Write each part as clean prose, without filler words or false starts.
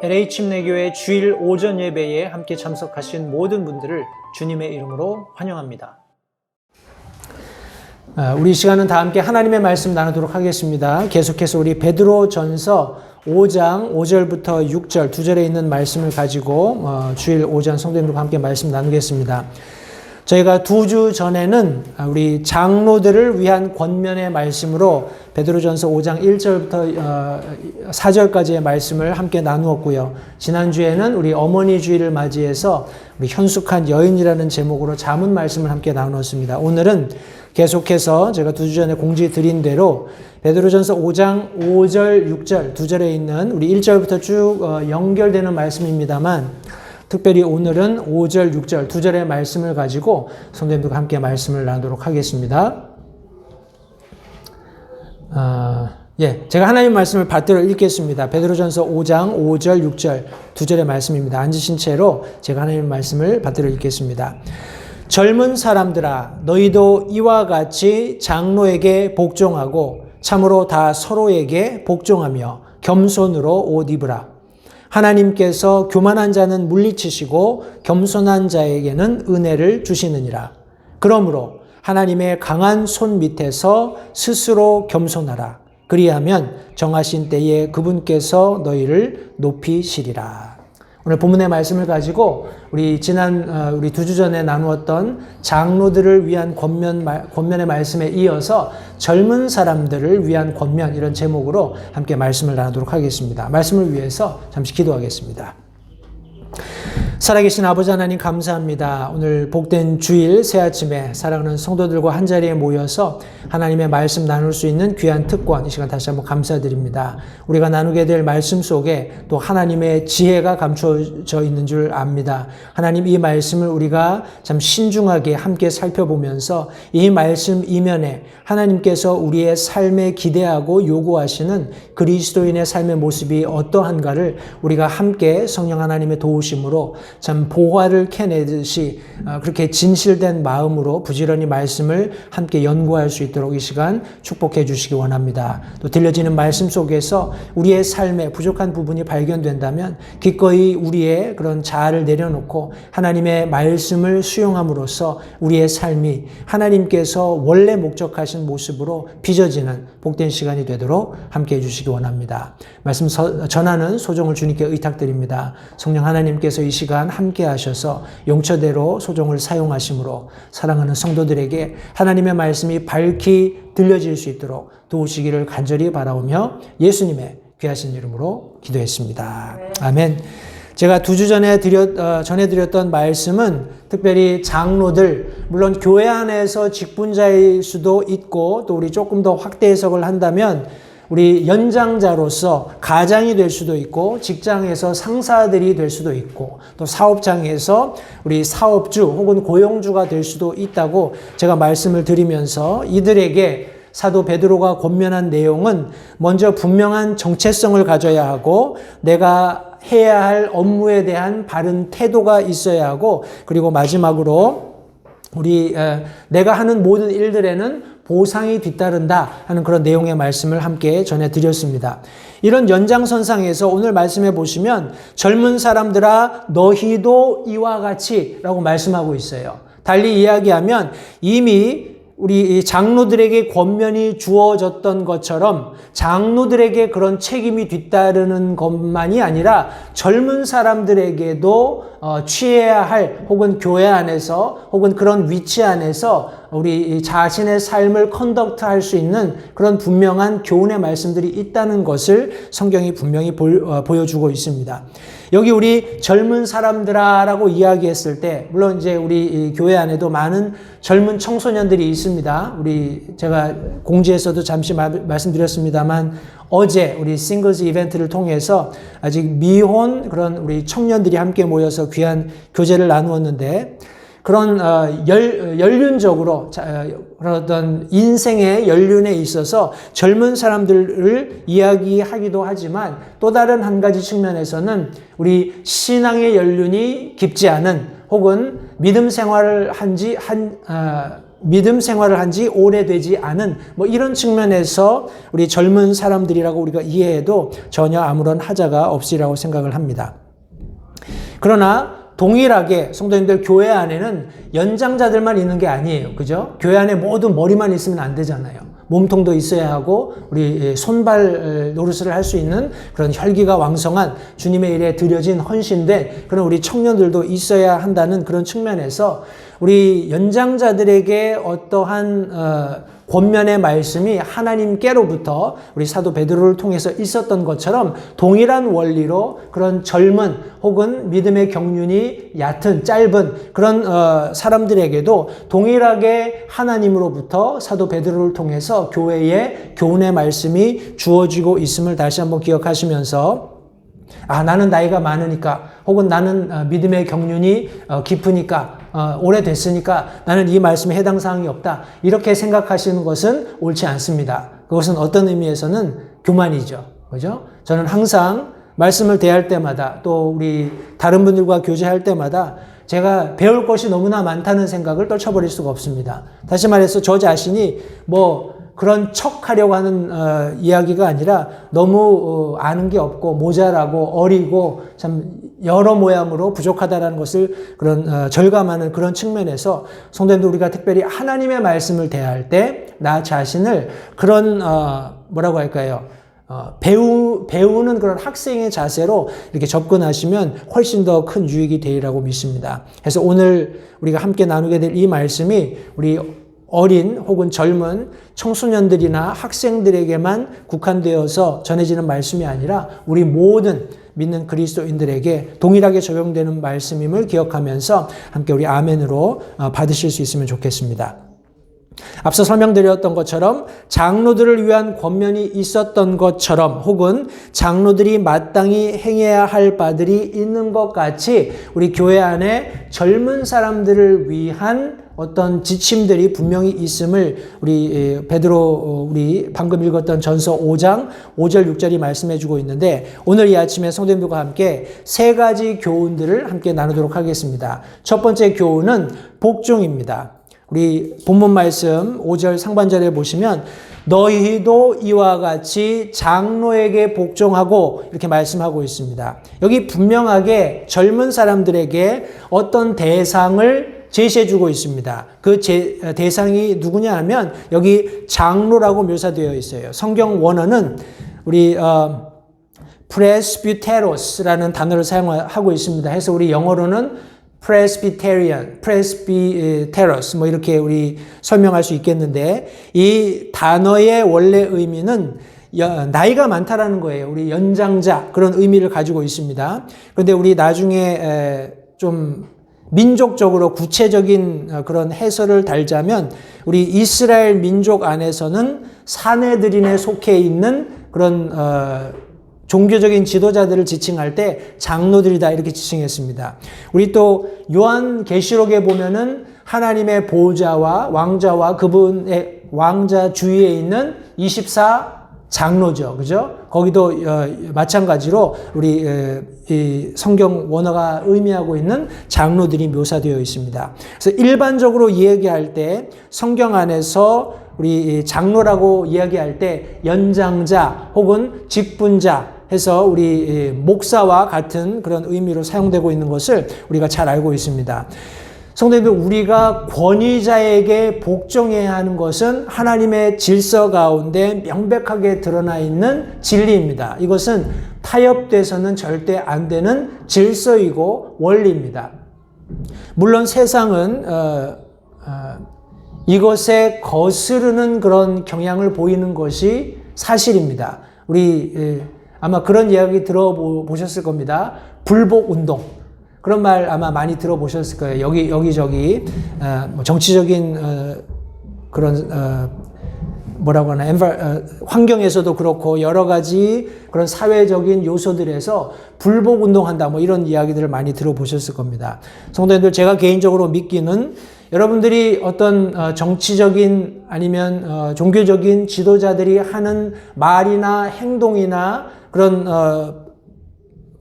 LA 침례교회 주일 오전 예배에 함께 참석하신 모든 분들을 주님의 이름으로 환영합니다. 우리 시간은 다 함께 하나님의 말씀 나누도록 하겠습니다. 계속해서 우리 베드로전서 5장 5절부터 6절 두 절에 있는 말씀을 가지고 주일 오전 성도님들과 함께 말씀 나누겠습니다. 저희가 2주 전에는 우리 장로들을 위한 권면의 말씀으로 베드로전서 5장 1절부터 4절까지의 말씀을 함께 나누었고요. 지난주에는 우리 어머니 주일을 맞이해서 우리 현숙한 여인이라는 제목으로 잠언 말씀을 함께 나누었습니다. 오늘은 계속해서 제가 2주 전에 공지 드린 대로 베드로전서 5장 5절, 6절 두 절에 있는 우리 1절부터 쭉 연결되는 말씀입니다만 특별히 오늘은 5절, 6절 두 절의 말씀을 가지고 성도님들과 함께 말씀을 나누도록 하겠습니다. 제가 하나님 말씀을 받들어 읽겠습니다. 베드로전서 5장 5절, 6절 두 절의 말씀입니다. 앉으신 채로 제가 하나님 말씀을 받들어 읽겠습니다. 젊은 사람들아, 너희도 이와 같이 장로에게 복종하고 참으로 다 서로에게 복종하며 겸손으로 옷 입으라. 하나님께서 교만한 자는 물리치시고 겸손한 자에게는 은혜를 주시느니라. 그러므로 하나님의 강한 손 밑에서 스스로 겸손하라. 그리하면 정하신 때에 그분께서 너희를 높이시리라. 오늘 본문의 말씀을 가지고 우리 2주 전에 나누었던 장로들을 위한 권면의 말씀에 이어서 젊은 사람들을 위한 권면 이런 제목으로 함께 말씀을 나누도록 하겠습니다. 말씀을 위해서 잠시 기도하겠습니다. 살아계신 아버지 하나님 감사합니다. 오늘 복된 주일 새아침에 사랑하는 성도들과 한자리에 모여서 하나님의 말씀 나눌 수 있는 귀한 특권 이 시간 다시 한번 감사드립니다. 우리가 나누게 될 말씀 속에 또 하나님의 지혜가 감추어져 있는 줄 압니다. 하나님 이 말씀을 우리가 참 신중하게 함께 살펴보면서 이 말씀 이면에 하나님께서 우리의 삶에 기대하고 요구하시는 그리스도인의 삶의 모습이 어떠한가를 우리가 함께 성령 하나님의 도우심으로 참 보화를 캐내듯이 그렇게 진실된 마음으로 부지런히 말씀을 함께 연구할 수 있도록 이 시간 축복해 주시기 원합니다. 또 들려지는 말씀 속에서 우리의 삶에 부족한 부분이 발견된다면 기꺼이 우리의 그런 자아를 내려놓고 하나님의 말씀을 수용함으로써 우리의 삶이 하나님께서 원래 목적하신 모습으로 빚어지는 복된 시간이 되도록 함께 해주시기 원합니다. 말씀 전하는 소종을 주님께 의탁드립니다. 성령 하나님께서 이 시간 함께 하셔서 용처대로 소종을 사용하심으로 사랑하는 성도들에게 하나님의 말씀이 밝히 들려질 수 있도록 도우시기를 간절히 바라오며 예수님의 귀하신 이름으로 기도했습니다. 아멘. 제가 2주 전에 전해드렸던 말씀은 특별히 장로들, 물론 교회 안에서 직분자일 수도 있고 또 우리 조금 더 확대 해석을 한다면 우리 연장자로서 가장이 될 수도 있고 직장에서 상사들이 될 수도 있고 또 사업장에서 우리 사업주 혹은 고용주가 될 수도 있다고 제가 말씀을 드리면서 이들에게 사도 베드로가 권면한 내용은 먼저 분명한 정체성을 가져야 하고 내가 해야 할 업무에 대한 바른 태도가 있어야 하고 그리고 마지막으로 내가 하는 모든 일들에는 보상이 뒤따른다 하는 그런 내용의 말씀을 함께 전해드렸습니다. 이런 연장선상에서 오늘 말씀해 보시면 젊은 사람들아 너희도 이와 같이 라고 말씀하고 있어요. 달리 이야기하면 이미 우리 장로들에게 권면이 주어졌던 것처럼 장로들에게 그런 책임이 뒤따르는 것만이 아니라 젊은 사람들에게도 취해야 할 혹은 교회 안에서 혹은 그런 위치 안에서 우리 자신의 삶을 컨덕트할 수 있는 그런 분명한 교훈의 말씀들이 있다는 것을 성경이 분명히 보여주고 있습니다. 여기 우리 젊은 사람들아라고 이야기했을 때 물론 이제 우리 교회 안에도 많은 젊은 청소년들이 있습니다. 제가 공지에서도 잠시 말씀드렸습니다만 어제 우리 싱글스 이벤트를 통해서 아직 미혼 그런 우리 청년들이 함께 모여서 귀한 교제를 나누었는데 그런 연륜적으로 그런 어떤 인생의 연륜에 있어서 젊은 사람들을 이야기하기도 하지만 또 다른 한 가지 측면에서는 우리 신앙의 연륜이 깊지 않은 혹은 믿음 생활을 믿음 생활을 한 지 오래되지 않은 뭐 이런 측면에서 우리 젊은 사람들이라고 우리가 이해해도 전혀 아무런 하자가 없으리라고 생각을 합니다. 그러나 동일하게 성도님들 교회 안에는 연장자들만 있는 게 아니에요. 그죠? 교회 안에 모두 머리만 있으면 안 되잖아요. 몸통도 있어야 하고 우리 손발 노릇을 할 수 있는 그런 혈기가 왕성한 주님의 일에 드려진 헌신된 그런 우리 청년들도 있어야 한다는 그런 측면에서 우리 연장자들에게 어떠한 권면의 말씀이 하나님께로부터 우리 사도 베드로를 통해서 있었던 것처럼 동일한 원리로 그런 젊은 혹은 믿음의 경륜이 얕은 짧은 그런 사람들에게도 동일하게 하나님으로부터 사도 베드로를 통해서 교회에 교훈의 말씀이 주어지고 있음을 다시 한번 기억하시면서 나는 나이가 많으니까 혹은 나는 믿음의 경륜이 깊으니까 오래됐으니까 나는 이 말씀에 해당 사항이 없다. 이렇게 생각하시는 것은 옳지 않습니다. 그것은 어떤 의미에서는 교만이죠. 그죠? 저는 항상 말씀을 대할 때마다 또 우리 다른 분들과 교제할 때마다 제가 배울 것이 너무나 많다는 생각을 떨쳐버릴 수가 없습니다. 다시 말해서 저 자신이 그런 척 하려고 하는 이야기가 아니라 너무 아는 게 없고 모자라고 어리고 참 여러 모양으로 부족하다라는 것을 그런 절감하는 그런 측면에서 성도님들 우리가 특별히 하나님의 말씀을 대할 때 나 자신을 그런 뭐라고 할까요? 배우는 그런 학생의 자세로 이렇게 접근하시면 훨씬 더 큰 유익이 되리라고 믿습니다. 그래서 오늘 우리가 함께 나누게 될 이 말씀이 우리 어린 혹은 젊은 청소년들이나 학생들에게만 국한되어서 전해지는 말씀이 아니라 우리 모든 믿는 그리스도인들에게 동일하게 적용되는 말씀임을 기억하면서 함께 우리 아멘으로 받으실 수 있으면 좋겠습니다. 앞서 설명드렸던 것처럼 장로들을 위한 권면이 있었던 것처럼 혹은 장로들이 마땅히 행해야 할 바들이 있는 것 같이 우리 교회 안에 젊은 사람들을 위한 어떤 지침들이 분명히 있음을 우리 베드로 우리 방금 읽었던 전서 5장 5절 6절이 말씀해 주고 있는데 오늘 이 아침에 성도님들과 함께 세 가지 교훈들을 함께 나누도록 하겠습니다. 첫 번째 교훈은 복종입니다. 우리 본문 말씀 5절 상반절에 보시면 너희도 이와 같이 장로에게 복종하고 이렇게 말씀하고 있습니다. 여기 분명하게 젊은 사람들에게 어떤 대상을 제시해주고 있습니다. 그 대상이 누구냐 하면 여기 장로라고 묘사되어 있어요. 성경 원어는 우리 presbyteros라는 단어를 사용하고 있습니다. 해서 우리 영어로는 presbyterian, presbyteros 뭐 이렇게 우리 설명할 수 있겠는데 이 단어의 원래 의미는 나이가 많다라는 거예요. 우리 연장자 그런 의미를 가지고 있습니다. 그런데 우리 나중에 좀 민족적으로 구체적인 그런 해설을 달자면 우리 이스라엘 민족 안에서는 사내들인에 속해 있는 그런 종교적인 지도자들을 지칭할 때 장로들이다 이렇게 지칭했습니다. 우리 또 요한계시록에 보면은 하나님의 보좌와 왕자와 그분의 왕자 주위에 있는 24 장로죠. 그죠? 거기도 마찬가지로 우리 이 성경 원어가 의미하고 있는 장로들이 묘사되어 있습니다. 그래서 일반적으로 이야기할 때 성경 안에서 우리 장로라고 이야기할 때 연장자 혹은 직분자 해서 우리 목사와 같은 그런 의미로 사용되고 있는 것을 우리가 잘 알고 있습니다. 성도님들 우리가 권위자에게 복종해야 하는 것은 하나님의 질서 가운데 명백하게 드러나 있는 진리입니다. 이것은 타협돼서는 절대 안 되는 질서이고 원리입니다. 물론 세상은 이것에 거스르는 그런 경향을 보이는 것이 사실입니다. 우리 아마 그런 이야기 들어보셨을 겁니다. 불복운동. 그런 말 아마 많이 들어보셨을 거예요. 여기저기 정치적인 그런 뭐라고 하나 환경에서도 그렇고 여러 가지 그런 사회적인 요소들에서 불복운동한다 뭐 이런 이야기들을 많이 들어보셨을 겁니다. 성도님들 제가 개인적으로 믿기는 여러분들이 어떤 정치적인 아니면 종교적인 지도자들이 하는 말이나 행동이나 그런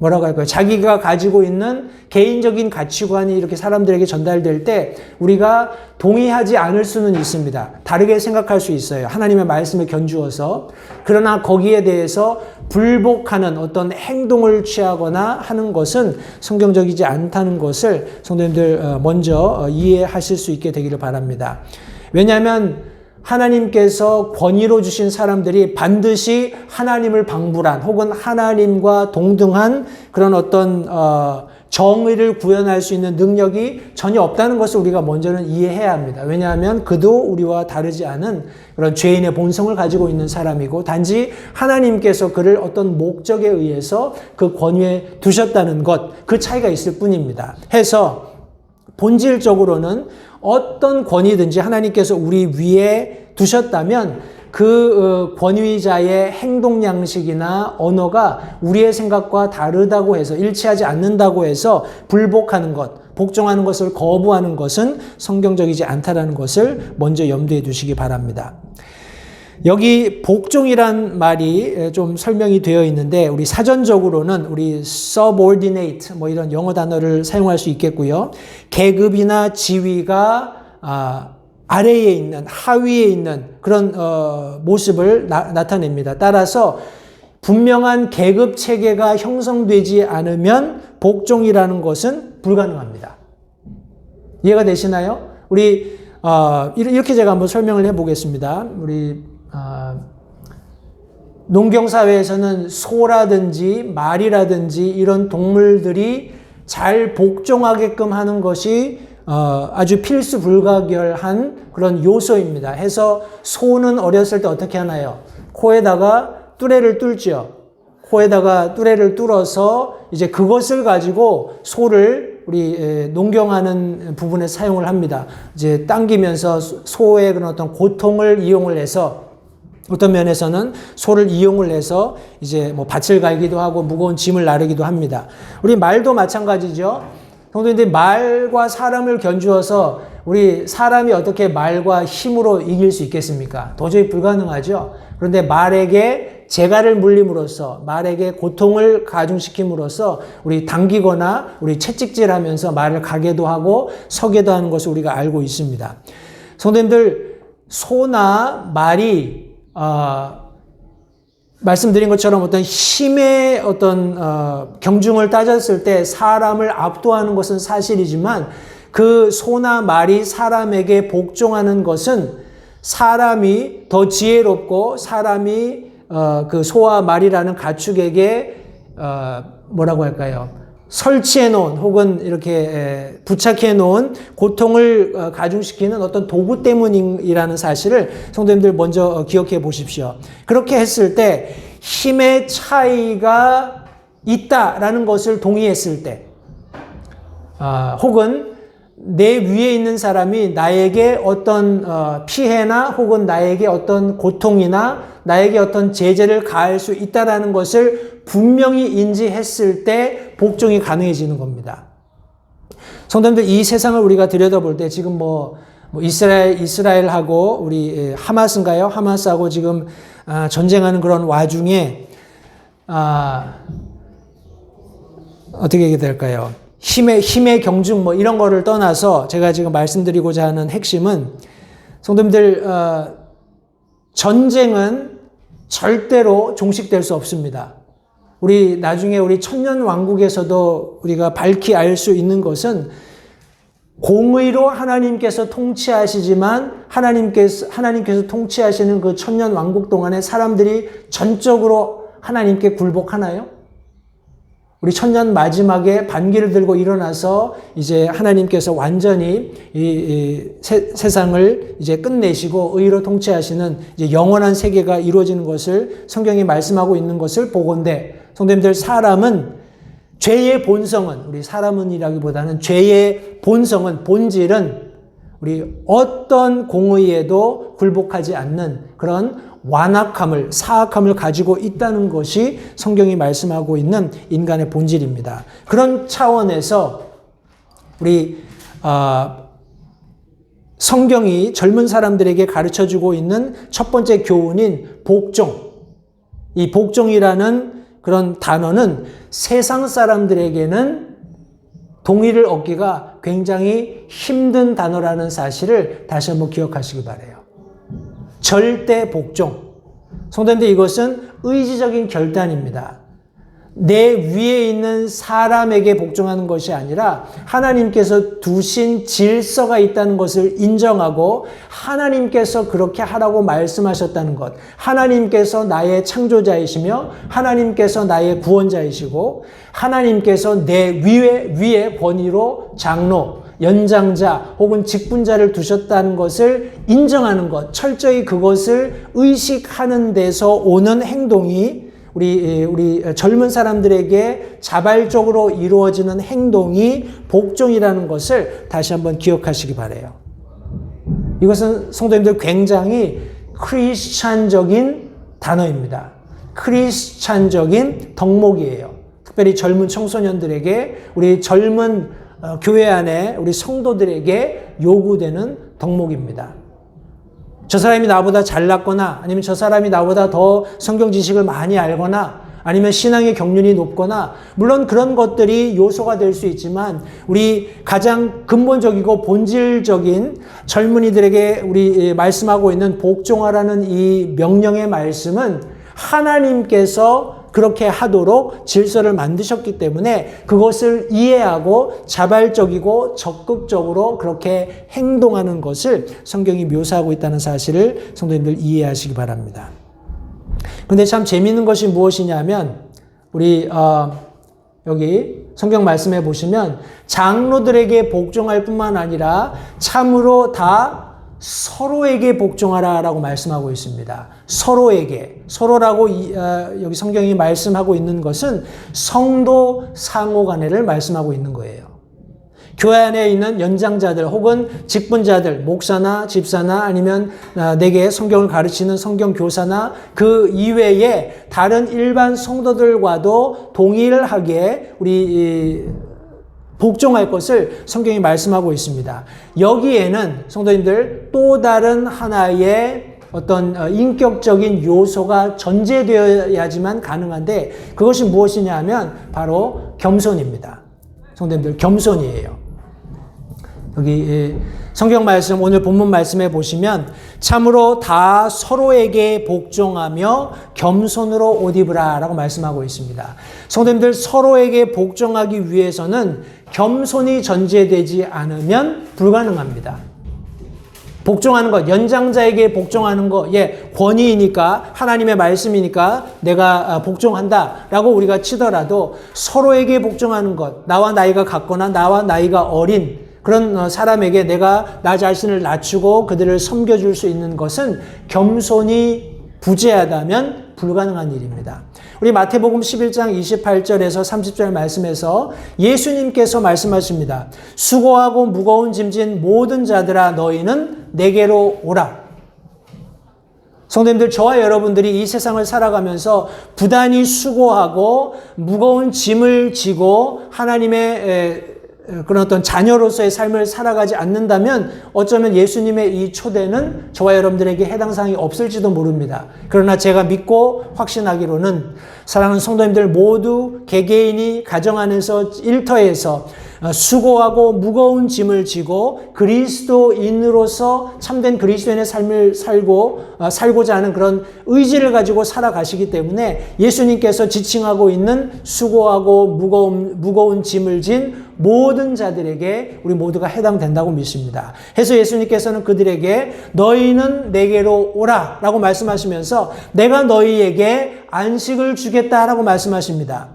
뭐라고 할까요? 자기가 가지고 있는 개인적인 가치관이 이렇게 사람들에게 전달될 때 우리가 동의하지 않을 수는 있습니다. 다르게 생각할 수 있어요. 하나님의 말씀을 견주어서. 그러나 거기에 대해서 불복하는 어떤 행동을 취하거나 하는 것은 성경적이지 않다는 것을 성도님들 먼저 이해하실 수 있게 되기를 바랍니다. 왜냐하면 하나님께서 권위로 주신 사람들이 반드시 하나님을 방불한 혹은 하나님과 동등한 그런 어떤 정의를 구현할 수 있는 능력이 전혀 없다는 것을 우리가 먼저는 이해해야 합니다. 왜냐하면 그도 우리와 다르지 않은 그런 죄인의 본성을 가지고 있는 사람이고 단지 하나님께서 그를 어떤 목적에 의해서 그 권위에 두셨다는 것, 그 차이가 있을 뿐입니다. 해서 본질적으로는 어떤 권위든지 하나님께서 우리 위에 두셨다면 그 권위자의 행동 양식이나 언어가 우리의 생각과 다르다고 해서 일치하지 않는다고 해서 불복하는 것, 복종하는 것을 거부하는 것은 성경적이지 않다라는 것을 먼저 염두에 두시기 바랍니다. 여기 복종이란 말이 좀 설명이 되어 있는데 우리 사전적으로는 우리 subordinate 뭐 이런 영어 단어를 사용할 수 있겠고요. 계급이나 지위가 아래에 있는 하위에 있는 그런 모습을 나타냅니다. 따라서 분명한 계급 체계가 형성되지 않으면 복종이라는 것은 불가능합니다. 이해가 되시나요? 우리 이렇게 제가 한번 설명을 해보겠습니다. 우리 농경사회에서는 소라든지 말이라든지 이런 동물들이 잘 복종하게끔 하는 것이 아주 필수 불가결한 그런 요소입니다. 해서 소는 어렸을 때 어떻게 하나요? 코에다가 뚜레를 뚫죠. 코에다가 뚜레를 뚫어서 이제 그것을 가지고 소를 우리 농경하는 부분에 사용을 합니다. 이제 당기면서 소의 그런 어떤 고통을 이용을 해서 어떤 면에서는 소를 이용을 해서 이제 뭐 밭을 갈기도 하고 무거운 짐을 나르기도 합니다. 우리 말도 마찬가지죠. 성도님들 말과 사람을 견주어서 우리 사람이 어떻게 말과 힘으로 이길 수 있겠습니까? 도저히 불가능하죠. 그런데 말에게 재갈을 물림으로써 말에게 고통을 가중시킴으로써 우리 당기거나 우리 채찍질하면서 말을 가게도 하고 서게도 하는 것을 우리가 알고 있습니다. 성도님들 소나 말이 말씀드린 것처럼 어떤 힘의 어떤 경중을 따졌을 때 사람을 압도하는 것은 사실이지만 그 소나 말이 사람에게 복종하는 것은 사람이 더 지혜롭고 사람이 그 소와 말이라는 가축에게 뭐라고 할까요? 설치해 놓은 혹은 이렇게 부착해 놓은 고통을 가중시키는 어떤 도구 때문이라는 사실을 성도님들 먼저 기억해 보십시오. 그렇게 했을 때 힘의 차이가 있다라는 것을 동의했을 때 혹은 내 위에 있는 사람이 나에게 어떤 피해나 혹은 나에게 어떤 고통이나 나에게 어떤 제재를 가할 수 있다라는 것을 분명히 인지했을 때 복종이 가능해지는 겁니다. 성도님들, 이 세상을 우리가 들여다볼 때 지금 뭐 이스라엘하고 우리 하마스인가요? 하마스하고 지금 전쟁하는 그런 와중에 어떻게 얘기 될까요? 힘의 경중 뭐 이런 거를 떠나서 제가 지금 말씀드리고자 하는 핵심은 성도님들 전쟁은 절대로 종식될 수 없습니다. 우리 나중에 우리 천년 왕국에서도 우리가 밝히 알 수 있는 것은 공의로 하나님께서 통치하시지만 하나님께서 통치하시는 그 천년 왕국 동안에 사람들이 전적으로 하나님께 굴복하나요? 우리 천년 마지막에 반기를 들고 일어나서 이제 하나님께서 완전히 이 세상을 이제 끝내시고 의로 통치하시는 이제 영원한 세계가 이루어지는 것을 성경이 말씀하고 있는 것을 보건대 성도님들, 사람은 죄의 본성은 우리 사람은이라기보다는 죄의 본성은 본질은 우리 어떤 공의에도 굴복하지 않는 그런 완악함을, 사악함을 가지고 있다는 것이 성경이 말씀하고 있는 인간의 본질입니다. 그런 차원에서 우리 성경이 젊은 사람들에게 가르쳐주고 있는 첫 번째 교훈인 복종, 이 복종이라는 그런 단어는 세상 사람들에게는 동의를 얻기가 굉장히 힘든 단어라는 사실을 다시 한번 기억하시기 바라요. 절대 복종. 성도님들, 이것은 의지적인 결단입니다. 내 위에 있는 사람에게 복종하는 것이 아니라 하나님께서 두신 질서가 있다는 것을 인정하고 하나님께서 그렇게 하라고 말씀하셨다는 것, 하나님께서 나의 창조자이시며 하나님께서 나의 구원자이시고 하나님께서 내 위에 권위로 장로, 연장자 혹은 직분자를 두셨다는 것을 인정하는 것, 철저히 그것을 의식하는 데서 오는 행동이 우리 젊은 사람들에게 자발적으로 이루어지는 행동이 복종이라는 것을 다시 한번 기억하시기 바라요. 이것은 성도님들 굉장히 크리스찬적인 단어입니다. 크리스찬적인 덕목이에요. 특별히 젊은 청소년들에게, 우리 젊은 교회 안에 우리 성도들에게 요구되는 덕목입니다. 저 사람이 나보다 잘났거나 아니면 저 사람이 나보다 더 성경 지식을 많이 알거나 아니면 신앙의 경륜이 높거나, 물론 그런 것들이 요소가 될 수 있지만 우리 가장 근본적이고 본질적인 젊은이들에게 우리 말씀하고 있는 복종하라는 이 명령의 말씀은 하나님께서 그렇게 하도록 질서를 만드셨기 때문에 그것을 이해하고 자발적이고 적극적으로 그렇게 행동하는 것을 성경이 묘사하고 있다는 사실을 성도님들 이해하시기 바랍니다. 그런데 참 재미있는 것이 무엇이냐면 우리 여기 성경 말씀해 보시면 장로들에게 복종할 뿐만 아니라 참으로 다 서로에게 복종하라라고 말씀하고 있습니다. 서로에게. 서로라고 여기 성경이 말씀하고 있는 것은 성도 상호간에를 말씀하고 있는 거예요. 교회 안에 있는 연장자들 혹은 직분자들, 목사나 집사나 아니면 내게 성경을 가르치는 성경교사나 그 이외에 다른 일반 성도들과도 동일하게 우리 복종할 것을 성경이 말씀하고 있습니다. 여기에는 성도님들 또 다른 하나의 어떤 인격적인 요소가 전제되어야지만 가능한데 그것이 무엇이냐 하면 바로 겸손입니다. 성도님들, 겸손이에요. 여기 성경 말씀, 오늘 본문 말씀해 보시면 참으로 다 서로에게 복종하며 겸손으로 옷 입으라 라고 말씀하고 있습니다. 성도님들, 서로에게 복종하기 위해서는 겸손이 전제되지 않으면 불가능합니다. 복종하는 것, 연장자에게 복종하는 것, 권위이니까, 하나님의 말씀이니까 내가 복종한다 라고 우리가 치더라도 서로에게 복종하는 것, 나와 나이가 같거나 나와 나이가 어린 그런 사람에게 내가 나 자신을 낮추고 그들을 섬겨줄 수 있는 것은 겸손이 부재하다면 불가능한 일입니다. 우리 마태복음 11장 28절에서 30절 말씀에서 예수님께서 말씀하십니다. 수고하고 무거운 짐진 모든 자들아 너희는 내게로 오라. 성도님들, 저와 여러분들이 이 세상을 살아가면서 부단히 수고하고 무거운 짐을 지고 하나님의 그런 어떤 자녀로서의 삶을 살아가지 않는다면 어쩌면 예수님의 이 초대는 저와 여러분들에게 해당 사항이 없을지도 모릅니다. 그러나 제가 믿고 확신하기로는 사랑하는 성도님들 모두 개개인이 가정 안에서 일터에서 수고하고 무거운 짐을 지고 그리스도인으로서 참된 그리스도인의 삶을 살고자 하는 그런 의지를 가지고 살아가시기 때문에 예수님께서 지칭하고 있는 수고하고 무거운 짐을 진 모든 자들에게 우리 모두가 해당된다고 믿습니다. 해서 예수님께서는 그들에게 너희는 내게로 오라 라고 말씀하시면서 내가 너희에게 안식을 주겠다라고 말씀하십니다.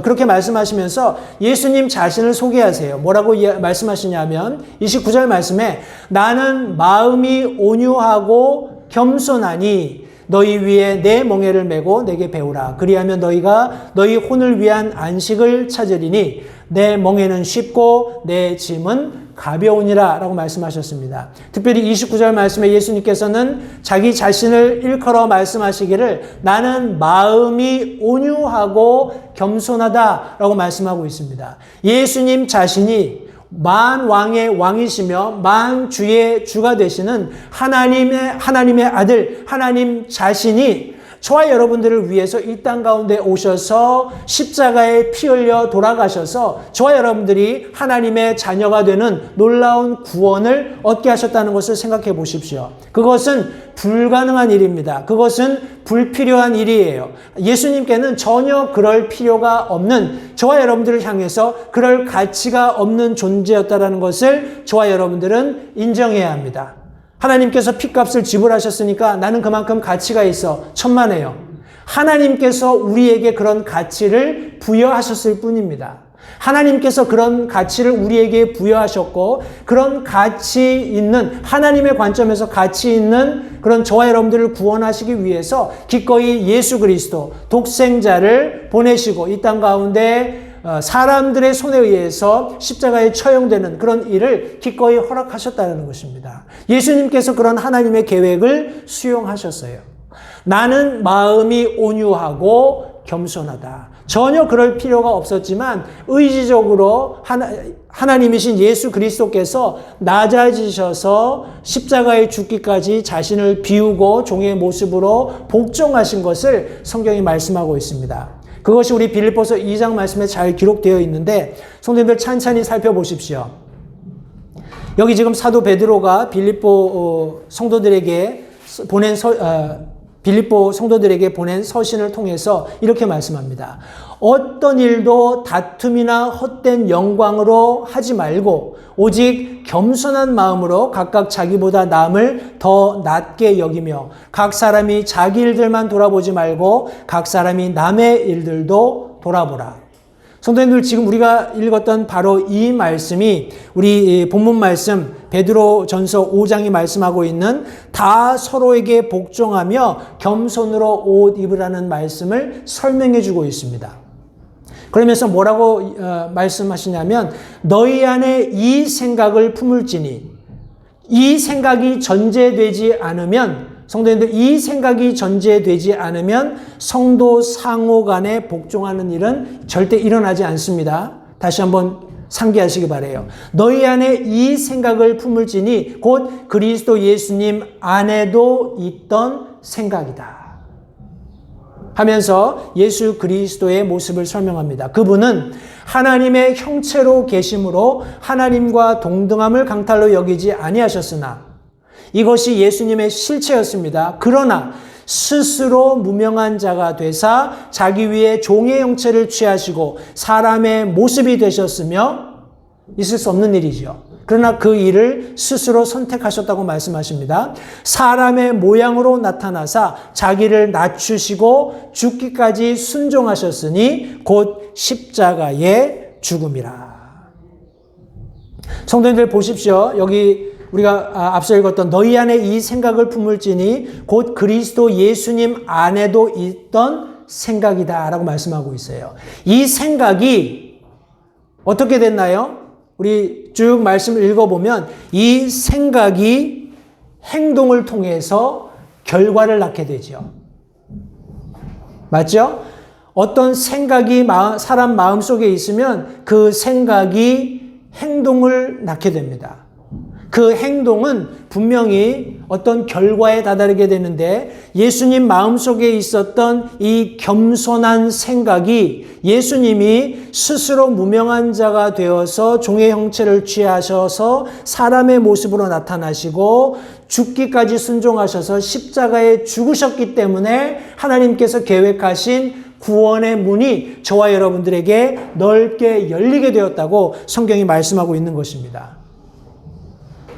그렇게 말씀하시면서 예수님 자신을 소개하세요. 뭐라고 말씀하시냐면 29절 말씀에 나는 마음이 온유하고 겸손하니 너희 위에 내 멍에를 메고 내게 배우라. 그리하면 너희가 너희 혼을 위한 안식을 찾으리니 내 멍에는 쉽고 내 짐은 가벼우니라 라고 말씀하셨습니다. 특별히 29절 말씀에 예수님께서는 자기 자신을 일컬어 말씀하시기를 나는 마음이 온유하고 겸손하다 라고 말씀하고 있습니다. 예수님 자신이 만왕의 왕이시며 만주의 주가 되시는 하나님의 아들 하나님 자신이 저와 여러분들을 위해서 이 땅 가운데 오셔서 십자가에 피 흘려 돌아가셔서 저와 여러분들이 하나님의 자녀가 되는 놀라운 구원을 얻게 하셨다는 것을 생각해 보십시오. 그것은 불가능한 일입니다. 그것은 불필요한 일이에요. 예수님께는 전혀 그럴 필요가 없는, 저와 여러분들을 향해서 그럴 가치가 없는 존재였다는 것을 저와 여러분들은 인정해야 합니다. 하나님께서 핏값을 지불하셨으니까 나는 그만큼 가치가 있어. 천만에요. 하나님께서 우리에게 그런 가치를 부여하셨을 뿐입니다. 하나님께서 그런 가치를 우리에게 부여하셨고, 그런 가치 있는, 하나님의 관점에서 가치 있는 그런 저와 여러분들을 구원하시기 위해서 기꺼이 예수 그리스도 독생자를 보내시고 이 땅 가운데 사람들의 손에 의해서 십자가에 처형되는 그런 일을 기꺼이 허락하셨다는 것입니다. 예수님께서 그런 하나님의 계획을 수용하셨어요. 나는 마음이 온유하고 겸손하다. 전혀 그럴 필요가 없었지만 의지적으로 하나님이신 예수 그리스도께서 낮아지셔서 십자가에 죽기까지 자신을 비우고 종의 모습으로 복종하신 것을 성경이 말씀하고 있습니다. 그것이 우리 빌립보서 2장 말씀에 잘 기록되어 있는데 성도님들 찬찬히 살펴보십시오. 여기 지금 사도 베드로가 빌립보 성도들에게 보낸 서신을 통해서 이렇게 말씀합니다. 어떤 일도 다툼이나 헛된 영광으로 하지 말고 오직 겸손한 마음으로 각각 자기보다 남을 더 낮게 여기며 각 사람이 자기 일들만 돌아보지 말고 각 사람이 남의 일들도 돌아보라. 성도님들, 지금 우리가 읽었던 바로 이 말씀이 우리 본문 말씀 베드로 전서 5장이 말씀하고 있는 다 서로에게 복종하며 겸손으로 옷 입으라는 말씀을 설명해 주고 있습니다. 그러면서 뭐라고 말씀하시냐면 너희 안에 이 생각을 품을지니, 이 생각이 전제되지 않으면, 성도님들, 이 생각이 전제되지 않으면 성도 상호 간에 복종하는 일은 절대 일어나지 않습니다. 다시 한번 상기하시기 바라요. 너희 안에 이 생각을 품을지니 곧 그리스도 예수님 안에도 있던 생각이다 하면서 예수 그리스도의 모습을 설명합니다. 그분은 하나님의 형체로 계심으로 하나님과 동등함을 강탈로 여기지 아니하셨으나 이것이 예수님의 실체였습니다. 그러나 스스로 무명한 자가 되사 자기 위에 종의 형체를 취하시고 사람의 모습이 되셨으며, 있을 수 없는 일이죠. 그러나 그 일을 스스로 선택하셨다고 말씀하십니다. 사람의 모양으로 나타나사 자기를 낮추시고 죽기까지 순종하셨으니 곧 십자가의 죽음이라. 성도님들 보십시오. 여기 우리가 앞서 읽었던 너희 안에 이 생각을 품을지니 곧 그리스도 예수님 안에도 있던 생각이다 라고 말씀하고 있어요. 이 생각이 어떻게 됐나요? 우리 쭉 말씀을 읽어보면 이 생각이 행동을 통해서 결과를 낳게 되죠. 맞죠? 어떤 생각이 사람 마음속에 있으면 그 생각이 행동을 낳게 됩니다. 그 행동은 분명히 어떤 결과에 다다르게 되는데 예수님 마음속에 있었던 이 겸손한 생각이 예수님이 스스로 무명한 자가 되어서 종의 형체를 취하셔서 사람의 모습으로 나타나시고 죽기까지 순종하셔서 십자가에 죽으셨기 때문에 하나님께서 계획하신 구원의 문이 저와 여러분들에게 넓게 열리게 되었다고 성경이 말씀하고 있는 것입니다.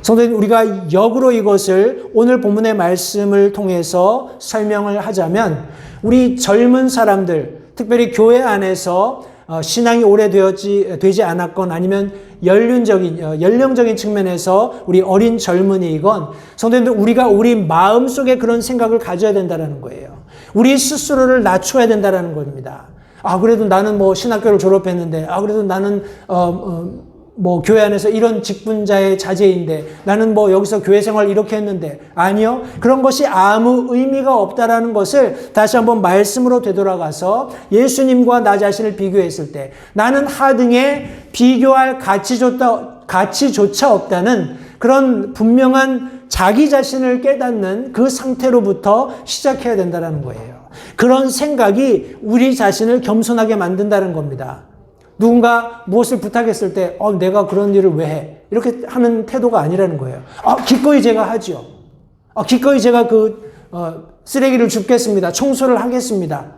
성도님, 우리가 역으로 이것을 오늘 본문의 말씀을 통해서 설명을 하자면 우리 젊은 사람들, 특별히 교회 안에서 신앙이 오래되지 않았건 아니면 연령적인 측면에서 우리 어린 젊은이이건 성도님들, 우리가 우리 마음속에 그런 생각을 가져야 된다는 거예요. 우리 스스로를 낮춰야 된다는 겁니다. 그래도 나는 신학교를 졸업했는데, 그래도 나는 교회 안에서 이런 직분자의 자제인데, 나는 여기서 교회 생활 이렇게 했는데, 아니요. 그런 것이 아무 의미가 없다라는 것을 다시 한번 말씀으로 되돌아가서 예수님과 나 자신을 비교했을 때 나는 하등에 비교할 가치조차 없다는 그런 분명한 자기 자신을 깨닫는 그 상태로부터 시작해야 된다는 거예요. 그런 생각이 우리 자신을 겸손하게 만든다는 겁니다. 누군가 무엇을 부탁했을 때 내가 그런 일을 왜 해? 이렇게 하는 태도가 아니라는 거예요. 기꺼이 제가 하죠. 기꺼이 제가 쓰레기를 줍겠습니다. 청소를 하겠습니다.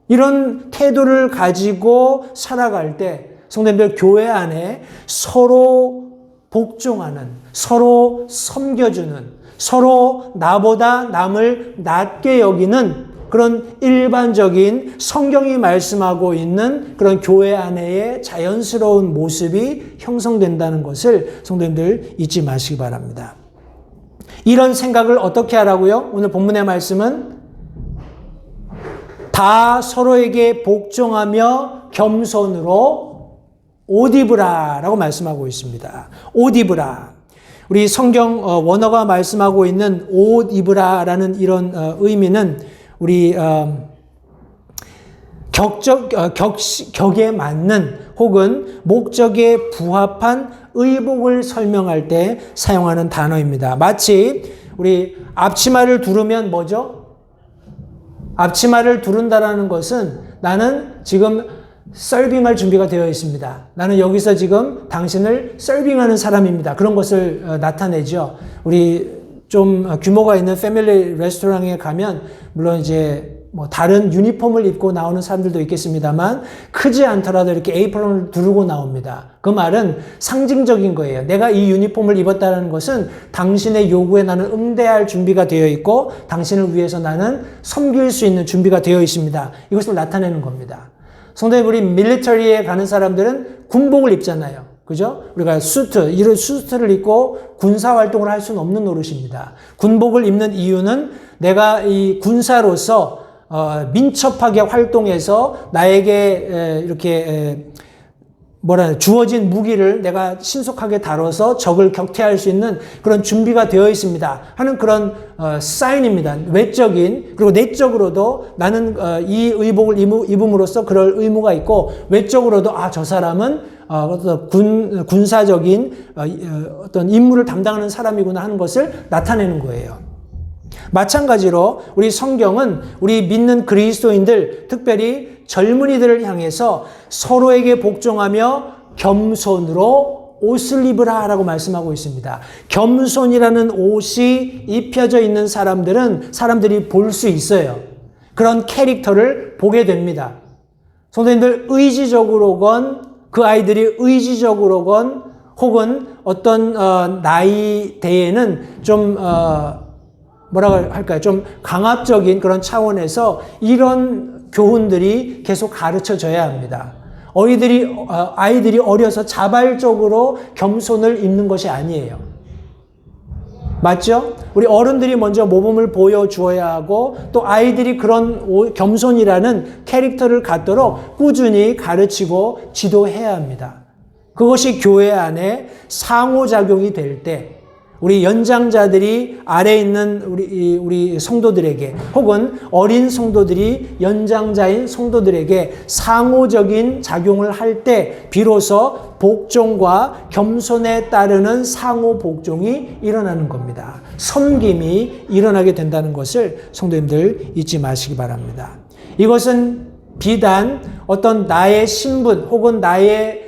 이런 태도를 가지고 살아갈 때 성도님들, 교회 안에 서로 복종하는, 서로 섬겨주는, 서로 나보다 남을 낮게 여기는 그런 일반적인 성경이 말씀하고 있는 그런 교회 안에의 자연스러운 모습이 형성된다는 것을 성도님들 잊지 마시기 바랍니다. 이런 생각을 어떻게 하라고요? 오늘 본문의 말씀은 다 서로에게 복종하며 겸손으로 옷 입으라라고 말씀하고 있습니다. 옷 입으라. 우리 성경 원어가 말씀하고 있는 옷 입으라라는 이런 의미는 우리 격에 맞는 혹은 목적에 부합한 의복을 설명할 때 사용하는 단어입니다. 마치 우리 앞치마를 두르면 뭐죠? 앞치마를 두른다라는 것은 나는 지금 서빙할 준비가 되어 있습니다. 나는 여기서 지금 당신을 서빙하는 사람입니다. 그런 것을 나타내죠. 우리 좀 규모가 있는 패밀리 레스토랑에 가면 물론 이제 뭐 다른 유니폼을 입고 나오는 사람들도 있겠습니다만 크지 않더라도 이렇게 에이프런을 두르고 나옵니다. 그 말은 상징적인 거예요. 내가 이 유니폼을 입었다는 것은 당신의 요구에 나는 응대할 준비가 되어 있고 당신을 위해서 나는 섬길 수 있는 준비가 되어 있습니다. 이것을 나타내는 겁니다. 성도님, 우리 밀리터리에 가는 사람들은 군복을 입잖아요. 그죠? 우리가 이런 수트를 입고 군사활동을 할 수는 없는 노릇입니다. 군복을 입는 이유는 내가 이 군사로서 민첩하게 활동해서 나에게 이렇게 주어진 무기를 내가 신속하게 다뤄서 적을 격퇴할 수 있는 그런 준비가 되어 있습니다 하는 그런 사인입니다. 외적인, 그리고 내적으로도 나는 이 의복을 입음으로써 그럴 의무가 있고, 외적으로도 저 사람은 어떤 군사적인 어떤 임무를 담당하는 사람이구나 하는 것을 나타내는 거예요. 마찬가지로 우리 성경은 우리 믿는 그리스도인들, 특별히 젊은이들을 향해서 서로에게 복종하며 겸손으로 옷을 입으라 라고 말씀하고 있습니다. 겸손이라는 옷이 입혀져 있는 사람들이 볼 수 있어요. 그런 캐릭터를 보게 됩니다. 성도님들, 의지적으로건 그 아이들이 의지적으로건 혹은 어떤 나이대에는 좀 좀 강압적인 그런 차원에서 이런 교훈들이 계속 가르쳐져야 합니다. 아이들이 어려서 자발적으로 겸손을 입는 것이 아니에요. 맞죠? 우리 어른들이 먼저 모범을 보여주어야 하고, 또 아이들이 그런 겸손이라는 캐릭터를 갖도록 꾸준히 가르치고 지도해야 합니다. 그것이 교회 안에 상호작용이 될 때, 우리 연장자들이 아래에 있는 우리 성도들에게, 혹은 어린 성도들이 연장자인 성도들에게 상호적인 작용을 할 때 비로소 복종과 겸손에 따르는 상호 복종이 일어나는 겁니다. 섬김이 일어나게 된다는 것을 성도님들 잊지 마시기 바랍니다. 이것은 비단 어떤 나의 신분 혹은 나의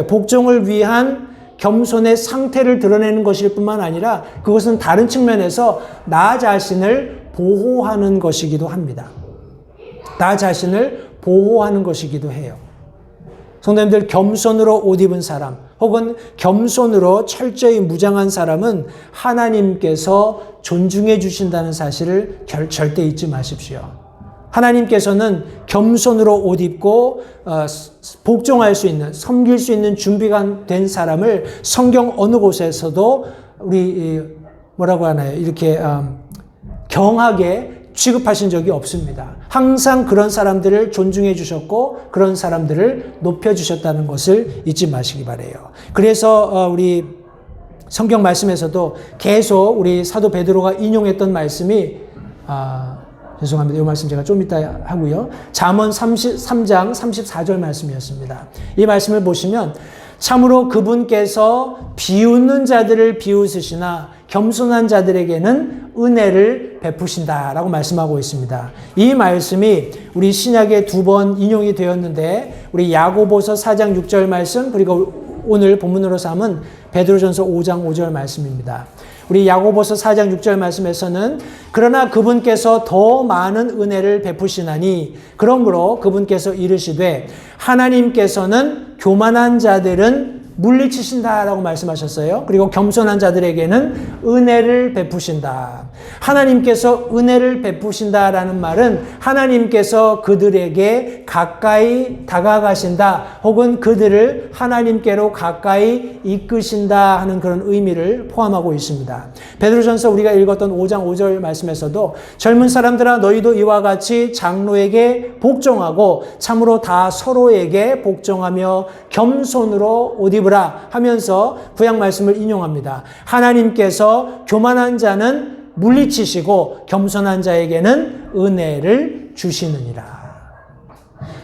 복종을 위한 겸손의 상태를 드러내는 것일 뿐만 아니라 그것은 다른 측면에서 나 자신을 보호하는 것이기도 합니다. 나 자신을 보호하는 것이기도 해요. 성도님들, 겸손으로 옷 입은 사람 혹은 겸손으로 철저히 무장한 사람은 하나님께서 존중해 주신다는 사실을 절대 잊지 마십시오. 하나님께서는 겸손으로 옷 입고 복종할 수 있는, 섬길 수 있는 준비가 된 사람을 성경 어느 곳에서도 이렇게 경하게 취급하신 적이 없습니다. 항상 그런 사람들을 존중해 주셨고 그런 사람들을 높여 주셨다는 것을 잊지 마시기 바라요. 그래서 우리 성경 말씀에서도 계속 우리 사도 베드로가 인용했던 말씀이 죄송합니다. 이 말씀 제가 좀 이따 하고요. 잠언 33장 34절 말씀이었습니다. 이 말씀을 보시면 참으로 그분께서 비웃는 자들을 비웃으시나 겸손한 자들에게는 은혜를 베푸신다라고 말씀하고 있습니다. 이 말씀이 우리 신약에 2번 인용이 되었는데 우리 야고보서 4장 6절 말씀 그리고 오늘 본문으로 삼은 베드로전서 5장 5절 말씀입니다. 우리 야고보서 4장 6절 말씀에서는 그러나 그분께서 더 많은 은혜를 베푸시나니 그러므로 그분께서 이르시되 하나님께서는 교만한 자들은 물리치신다라고 말씀하셨어요. 그리고 겸손한 자들에게는 은혜를 베푸신다. 하나님께서 은혜를 베푸신다라는 말은 하나님께서 그들에게 가까이 다가가신다 혹은 그들을 하나님께로 가까이 이끄신다 하는 그런 의미를 포함하고 있습니다. 베드로전서 우리가 읽었던 5장 5절 말씀에서도 젊은 사람들아 너희도 이와 같이 장로에게 복종하고 참으로 다 서로에게 복종하며 겸손으로 옷 입으라 하면서 구약 말씀을 인용합니다. 하나님께서 교만한 자는 물리치시고 겸손한 자에게는 은혜를 주시느니라.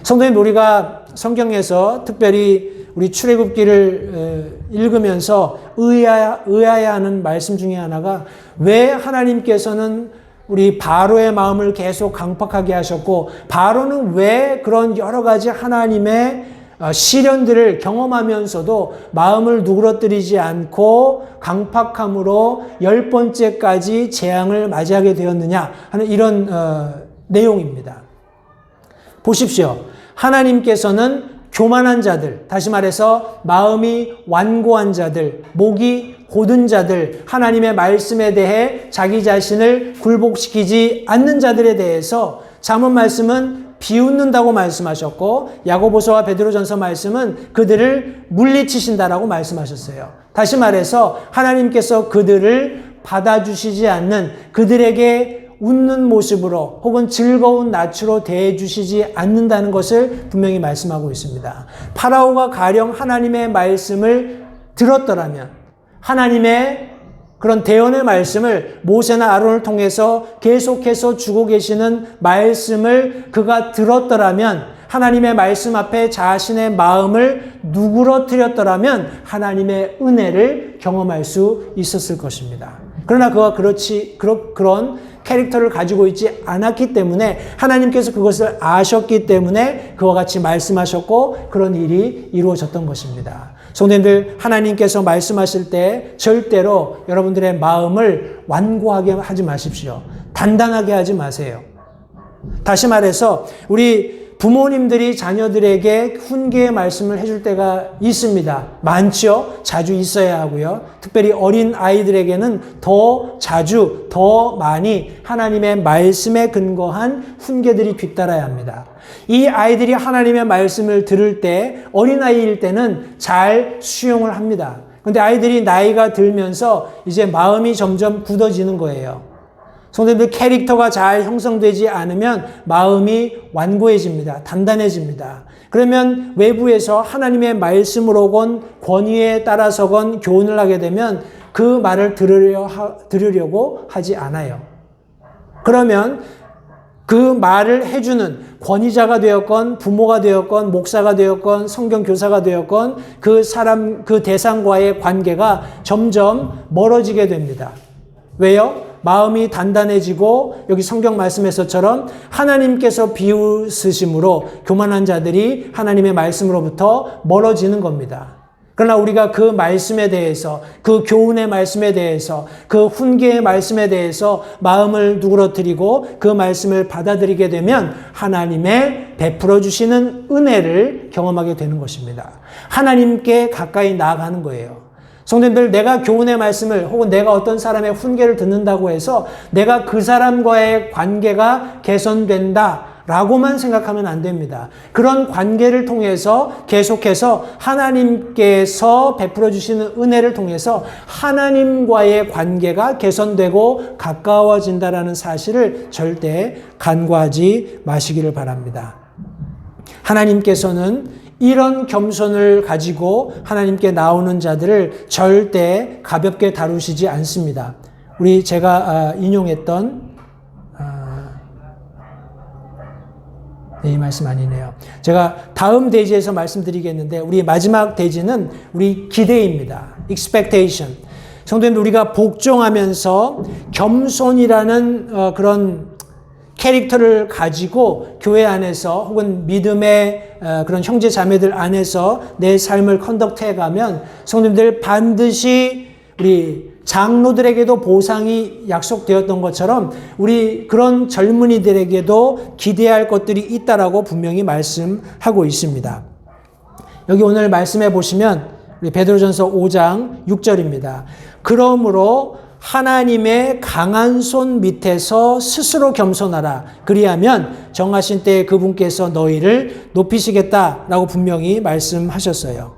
성도님, 우리가 성경에서 특별히 우리 출애굽기를 읽으면서 의아해야 하는 말씀 중에 하나가 왜 하나님께서는 우리 바로의 마음을 계속 강팍하게 하셨고 바로는 왜 그런 여러 가지 하나님의 시련들을 경험하면서도 마음을 누그러뜨리지 않고 강팍함으로 10번째까지 재앙을 맞이하게 되었느냐 하는 이런 내용입니다. 보십시오. 하나님께서는 교만한 자들, 다시 말해서 마음이 완고한 자들, 목이 고든 자들, 하나님의 말씀에 대해 자기 자신을 굴복시키지 않는 자들에 대해서 잠언 말씀은 비웃는다고 말씀하셨고 야고보서와 베드로전서 말씀은 그들을 물리치신다라고 말씀하셨어요. 다시 말해서 하나님께서 그들을 받아주시지 않는 그들에게 웃는 모습으로 혹은 즐거운 낯으로 대해주시지 않는다는 것을 분명히 말씀하고 있습니다. 파라오가 가령 하나님의 말씀을 들었더라면 하나님의 그런 대언의 말씀을 모세나 아론을 통해서 계속해서 주고 계시는 말씀을 그가 들었더라면 하나님의 말씀 앞에 자신의 마음을 누그러뜨렸더라면 하나님의 은혜를 경험할 수 있었을 것입니다. 그러나 그가 그런 캐릭터를 가지고 있지 않았기 때문에 하나님께서 그것을 아셨기 때문에 그와 같이 말씀하셨고 그런 일이 이루어졌던 것입니다. 성도님들, 하나님께서 말씀하실 때 절대로 여러분들의 마음을 완고하게 하지 마십시오. 단단하게 하지 마세요. 다시 말해서 우리 부모님들이 자녀들에게 훈계의 말씀을 해줄 때가 있습니다. 많죠? 자주 있어야 하고요. 특별히 어린 아이들에게는 더 자주, 더 많이 하나님의 말씀에 근거한 훈계들이 뒤따라야 합니다. 이 아이들이 하나님의 말씀을 들을 때 어린아이일 때는 잘 수용을 합니다. 그런데 아이들이 나이가 들면서 이제 마음이 점점 굳어지는 거예요. 성도님들, 캐릭터가 잘 형성되지 않으면 마음이 완고해집니다. 단단해집니다. 그러면 외부에서 하나님의 말씀으로건 권위에 따라서건 교훈을 하게 되면 그 말을 들으려고 하지 않아요. 그러면 그 말을 해주는 권위자가 되었건 부모가 되었건 목사가 되었건 성경교사가 되었건 그 대상과의 관계가 점점 멀어지게 됩니다. 왜요? 마음이 단단해지고 여기 성경 말씀에서처럼 하나님께서 비웃으심으로 교만한 자들이 하나님의 말씀으로부터 멀어지는 겁니다. 그러나 우리가 그 말씀에 대해서, 그 교훈의 말씀에 대해서, 그 훈계의 말씀에 대해서 마음을 누그러뜨리고 그 말씀을 받아들이게 되면 하나님의 베풀어 주시는 은혜를 경험하게 되는 것입니다. 하나님께 가까이 나아가는 거예요. 성도님들, 내가 교훈의 말씀을 혹은 내가 어떤 사람의 훈계를 듣는다고 해서 내가 그 사람과의 관계가 개선된다 라고만 생각하면 안 됩니다. 그런 관계를 통해서 계속해서 하나님께서 베풀어 주시는 은혜를 통해서 하나님과의 관계가 개선되고 가까워진다라는 사실을 절대 간과하지 마시기를 바랍니다. 하나님께서는 이런 겸손을 가지고 하나님께 나오는 자들을 절대 가볍게 다루시지 않습니다. 제가 인용했던 이 말씀 아니네요. 제가 다음 대지에서 말씀드리겠는데 우리 마지막 대지는 우리 기대입니다. expectation. 성도님들 우리가 복종하면서 겸손이라는 그런 캐릭터를 가지고 교회 안에서 혹은 믿음의 그런 형제 자매들 안에서 내 삶을 컨덕트해 가면 성도님들 반드시 우리 장로들에게도 보상이 약속되었던 것처럼 우리 그런 젊은이들에게도 기대할 것들이 있다라고 분명히 말씀하고 있습니다. 여기 오늘 말씀해 보시면 우리 베드로전서 5장 6절입니다. 그러므로 하나님의 강한 손 밑에서 스스로 겸손하라. 그리하면 정하신 때에 그분께서 너희를 높이시겠다라고 분명히 말씀하셨어요.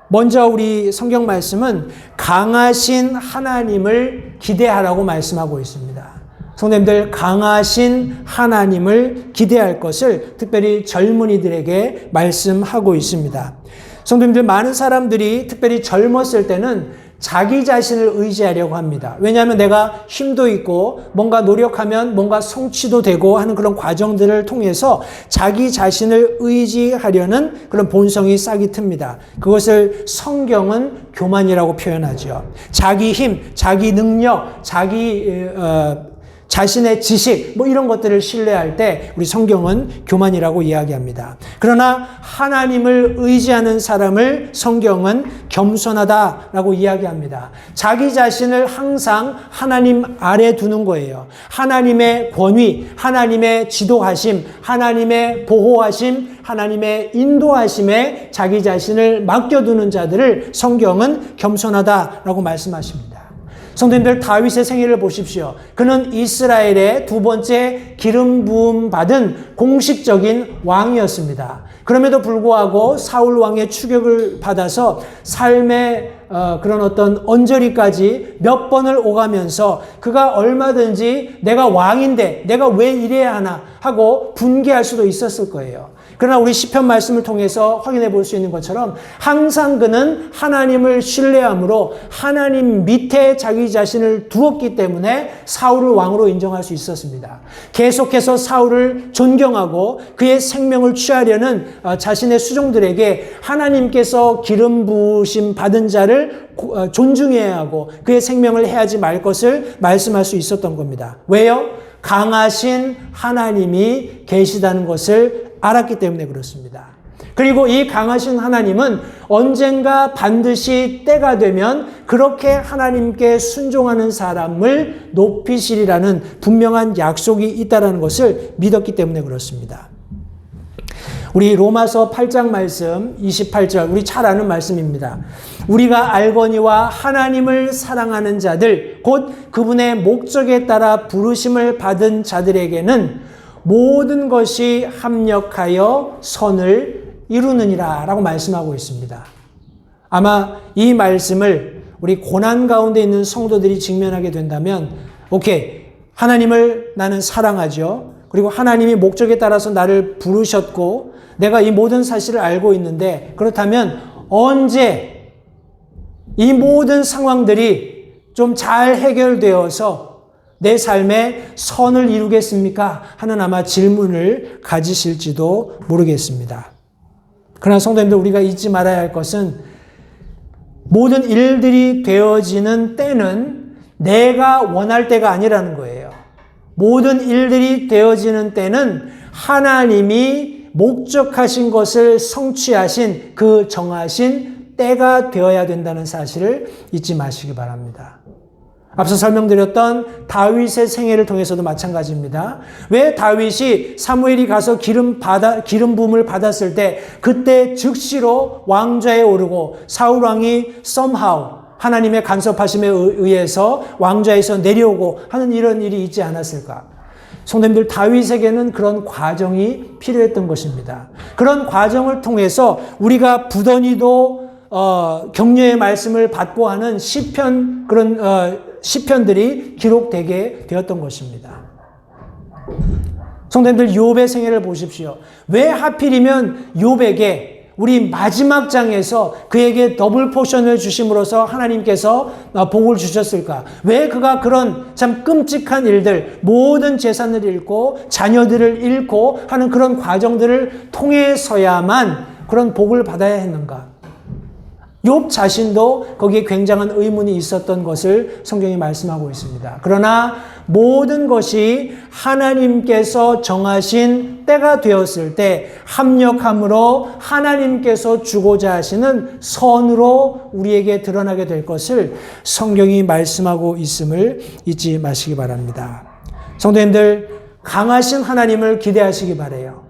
먼저 우리 성경 말씀은 강하신 하나님을 기대하라고 말씀하고 있습니다. 성도님들 강하신 하나님을 기대할 것을 특별히 젊은이들에게 말씀하고 있습니다. 성도님들 많은 사람들이 특별히 젊었을 때는 자기 자신을 의지하려고 합니다. 왜냐하면 내가 힘도 있고 뭔가 노력하면 뭔가 성취도 되고 하는 그런 과정들을 통해서 자기 자신을 의지하려는 그런 본성이 싹이 틉니다. 그것을 성경은 교만이라고 표현하죠. 자기 힘, 자기 능력, 자신의 지식 이런 것들을 신뢰할 때 우리 성경은 교만이라고 이야기합니다. 그러나 하나님을 의지하는 사람을 성경은 겸손하다라고 이야기합니다. 자기 자신을 항상 하나님 아래 두는 거예요. 하나님의 권위, 하나님의 지도하심, 하나님의 보호하심, 하나님의 인도하심에 자기 자신을 맡겨두는 자들을 성경은 겸손하다라고 말씀하십니다. 성도님들 다윗의 생애를 보십시오. 그는 이스라엘의 두 번째 기름 부음 받은 공식적인 왕이었습니다. 그럼에도 불구하고 사울 왕의 추격을 받아서 삶의 그런 어떤 언저리까지 몇 번을 오가면서 그가 얼마든지 내가 왕인데 내가 왜 이래야 하나 하고 분개할 수도 있었을 거예요. 그러나 우리 시편 말씀을 통해서 확인해 볼 수 있는 것처럼 항상 그는 하나님을 신뢰함으로 하나님 밑에 자기 자신을 두었기 때문에 사울을 왕으로 인정할 수 있었습니다. 계속해서 사울을 존경하고 그의 생명을 취하려는 자신의 수종들에게 하나님께서 기름 부으심 받은 자를 존중해야 하고 그의 생명을 해하지 말 것을 말씀할 수 있었던 겁니다. 왜요? 강하신 하나님이 계시다는 것을 알았기 때문에 그렇습니다. 그리고 이 강하신 하나님은 언젠가 반드시 때가 되면 그렇게 하나님께 순종하는 사람을 높이시리라는 분명한 약속이 있다는 것을 믿었기 때문에 그렇습니다. 우리 로마서 8장 말씀 28절 우리 잘 아는 말씀입니다. 우리가 알거니와 하나님을 사랑하는 자들 곧 그분의 목적에 따라 부르심을 받은 자들에게는 모든 것이 합력하여 선을 이루느니라 라고 말씀하고 있습니다. 아마 이 말씀을 우리 고난 가운데 있는 성도들이 직면하게 된다면 오케이, 하나님을 나는 사랑하죠. 그리고 하나님이 목적에 따라서 나를 부르셨고 내가 이 모든 사실을 알고 있는데 그렇다면 언제 이 모든 상황들이 좀 잘 해결되어서 내 삶에 선을 이루겠습니까? 하는 아마 질문을 가지실지도 모르겠습니다. 그러나 성도님들 우리가 잊지 말아야 할 것은 모든 일들이 되어지는 때는 내가 원할 때가 아니라는 거예요. 모든 일들이 되어지는 때는 하나님이 목적하신 것을 성취하신 그 정하신 때가 되어야 된다는 사실을 잊지 마시기 바랍니다. 앞서 설명드렸던 다윗의 생애를 통해서도 마찬가지입니다. 왜 다윗이 사무엘이 가서 기름 부음을 받았을 때 그때 즉시로 왕좌에 오르고 사울 왕이 somehow 하나님의 간섭하심에 의해서 왕좌에서 내려오고 하는 이런 일이 있지 않았을까? 성도님들 다윗에게는 그런 과정이 필요했던 것입니다. 그런 과정을 통해서 우리가 부더니도 격려의 말씀을 받고 하는 시편 그런 시편들이 기록되게 되었던 것입니다. 성도님들 욥의 생애를 보십시오. 왜 하필이면 욥에게 우리 마지막 장에서 그에게 더블 포션을 주심으로써 하나님께서 복을 주셨을까? 왜 그가 그런 참 끔찍한 일들, 모든 재산을 잃고 자녀들을 잃고 하는 그런 과정들을 통해서야만 그런 복을 받아야 했는가? 욥 자신도 거기에 굉장한 의문이 있었던 것을 성경이 말씀하고 있습니다. 그러나 모든 것이 하나님께서 정하신 때가 되었을 때 합력함으로 하나님께서 주고자 하시는 선으로 우리에게 드러나게 될 것을 성경이 말씀하고 있음을 잊지 마시기 바랍니다. 성도님들, 강하신 하나님을 기대하시기 바라요.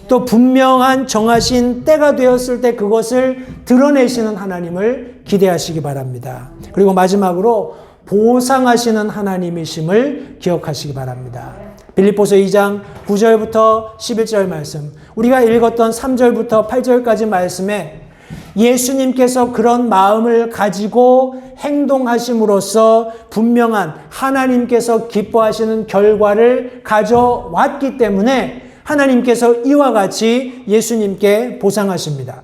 또 분명한 정하신 때가 되었을 때 그것을 드러내시는 하나님을 기대하시기 바랍니다. 그리고 마지막으로 보상하시는 하나님이심을 기억하시기 바랍니다. 빌립보서 2장 9절부터 11절 말씀, 우리가 읽었던 3절부터 8절까지 말씀에 예수님께서 그런 마음을 가지고 행동하심으로써 분명한 하나님께서 기뻐하시는 결과를 가져왔기 때문에 하나님께서 이와 같이 예수님께 보상하십니다.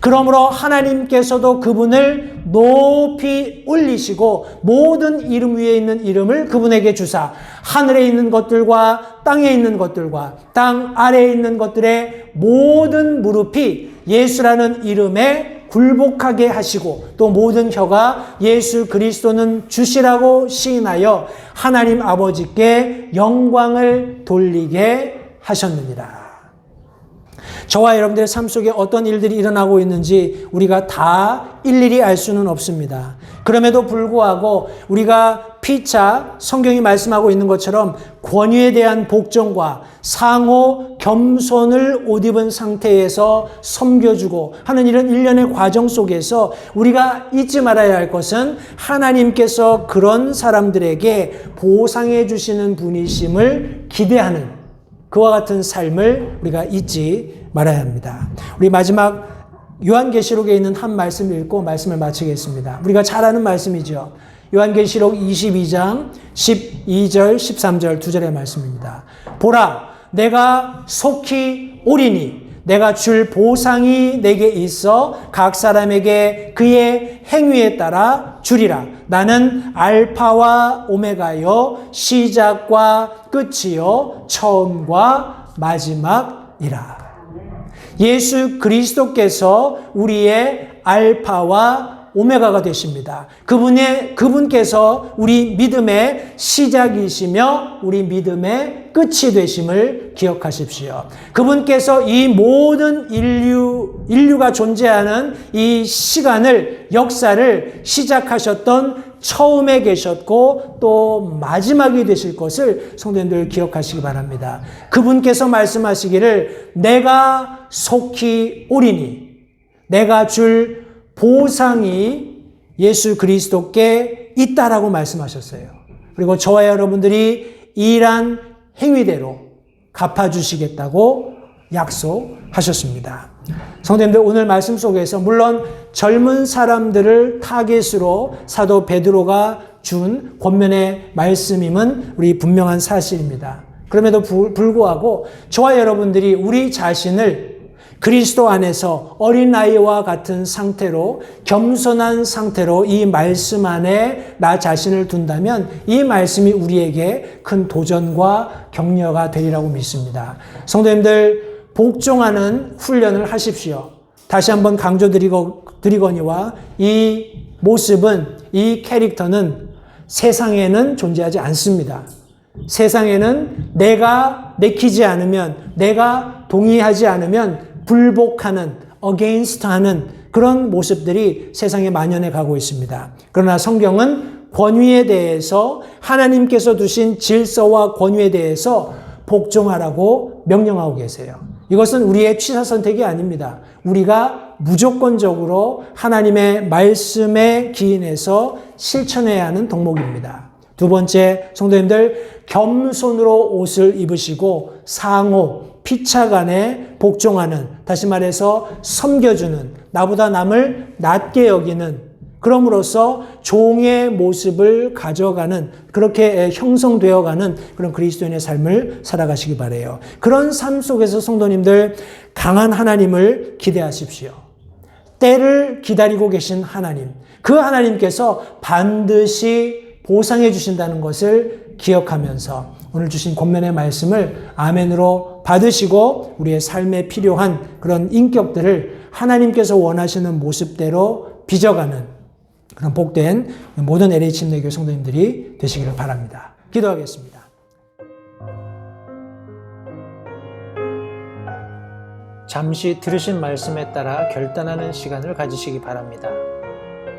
그러므로 하나님께서도 그분을 높이 올리시고 모든 이름 위에 있는 이름을 그분에게 주사 하늘에 있는 것들과 땅에 있는 것들과 땅 아래에 있는 것들의 모든 무릎이 예수라는 이름에 굴복하게 하시고 또 모든 혀가 예수 그리스도는 주시라고 시인하여 하나님 아버지께 영광을 돌리게 하셨느니라. 저와 여러분들의 삶 속에 어떤 일들이 일어나고 있는지 우리가 다 일일이 알 수는 없습니다. 그럼에도 불구하고 우리가 피차 성경이 말씀하고 있는 것처럼 권위에 대한 복종과 상호 겸손을 옷 입은 상태에서 섬겨주고 하는 이런 일련의 과정 속에서 우리가 잊지 말아야 할 것은 하나님께서 그런 사람들에게 보상해 주시는 분이심을 기대하는 그와 같은 삶을 우리가 잊지 말아야 합니다. 우리 마지막 요한계시록에 있는 한 말씀을 읽고 말씀을 마치겠습니다. 우리가 잘 아는 말씀이죠. 요한계시록 22장 12절 13절 두 절의 말씀입니다. 보라, 내가 속히 오리니 내가 줄 보상이 내게 있어 각 사람에게 그의 행위에 따라 주리라. 나는 알파와 오메가요 시작과 끝이요 처음과 마지막이라. 예수 그리스도께서 우리의 알파와 오메가가 되십니다. 그분께서 우리 믿음의 시작이시며 우리 믿음의 끝이 되심을 기억하십시오. 그분께서 이 모든 인류가 존재하는 이 시간을, 역사를 시작하셨던 처음에 계셨고 또 마지막이 되실 것을 성도님들 기억하시기 바랍니다. 그분께서 말씀하시기를 내가 속히 오리니 내가 줄 보상이 예수 그리스도께 있다라고 말씀하셨어요. 그리고 저와 여러분들이 일한 행위대로 갚아주시겠다고 약속하셨습니다. 성도님들, 오늘 말씀 속에서 물론 젊은 사람들을 타겟으로 사도 베드로가 준 권면의 말씀임은 우리 분명한 사실입니다. 그럼에도 불구하고 저와 여러분들이 우리 자신을 그리스도 안에서 어린아이와 같은 상태로 겸손한 상태로 이 말씀 안에 나 자신을 둔다면 이 말씀이 우리에게 큰 도전과 격려가 되리라고 믿습니다. 성도님들, 복종하는 훈련을 하십시오. 다시 한번 강조드리거니와 이 모습은, 이 캐릭터는 세상에는 존재하지 않습니다. 세상에는 내가 내키지 않으면, 내가 동의하지 않으면 불복하는, against 하는 그런 모습들이 세상에 만연해 가고 있습니다. 그러나 성경은 권위에 대해서, 하나님께서 두신 질서와 권위에 대해서 복종하라고 명령하고 계세요. 이것은 우리의 취사 선택이 아닙니다. 우리가 무조건적으로 하나님의 말씀에 기인해서 실천해야 하는 덕목입니다. 두 번째, 성도님들, 겸손으로 옷을 입으시고 상호, 피차간에 복종하는, 다시 말해서 섬겨주는, 나보다 남을 낮게 여기는 그럼으로써 종의 모습을 가져가는, 그렇게 형성되어가는 그런 그리스도인의 삶을 살아가시기 바라요. 그런 삶 속에서 성도님들, 강한 하나님을 기대하십시오. 때를 기다리고 계신 하나님, 그 하나님께서 반드시 보상해 주신다는 것을 기억하면서 오늘 주신 권면의 말씀을 아멘으로 받으시고 우리의 삶에 필요한 그런 인격들을 하나님께서 원하시는 모습대로 빚어가는 그런 복된 모든 LH 침례교회 성도님들이 되시기를 바랍니다. 기도하겠습니다. 잠시 들으신 말씀에 따라 결단하는 시간을 가지시기 바랍니다.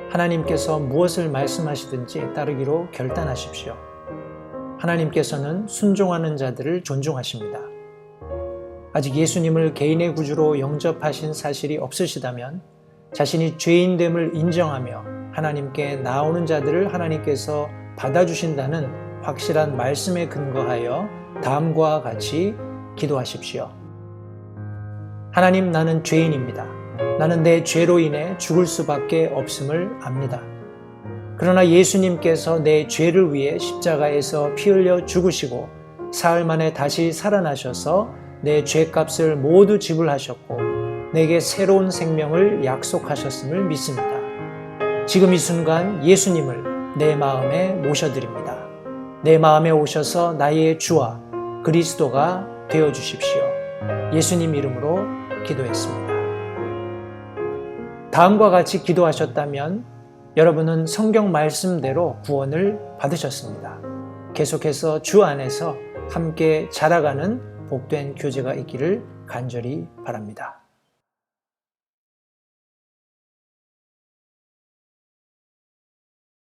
하나님께서 무엇을 말씀하시든지 따르기로 결단하십시오. 하나님께서는 순종하는 자들을 존중하십니다. 아직 예수님을 개인의 구주로 영접하신 사실이 없으시다면 자신이 죄인됨을 인정하며 하나님께 나오는 자들을 하나님께서 받아주신다는 확실한 말씀에 근거하여 다음과 같이 기도하십시오. 하나님, 나는 죄인입니다. 나는 내 죄로 인해 죽을 수밖에 없음을 압니다. 그러나 예수님께서 내 죄를 위해 십자가에서 피 흘려 죽으시고 사흘 만에 다시 살아나셔서 내 죄값을 모두 지불하셨고 내게 새로운 생명을 약속하셨음을 믿습니다. 지금 이 순간 예수님을 내 마음에 모셔드립니다. 내 마음에 오셔서 나의 주와 그리스도가 되어주십시오. 예수님 이름으로 기도했습니다. 다음과 같이 기도하셨다면 여러분은 성경 말씀대로 구원을 받으셨습니다. 계속해서 주 안에서 함께 자라가는 복된 교제가 있기를 간절히 바랍니다.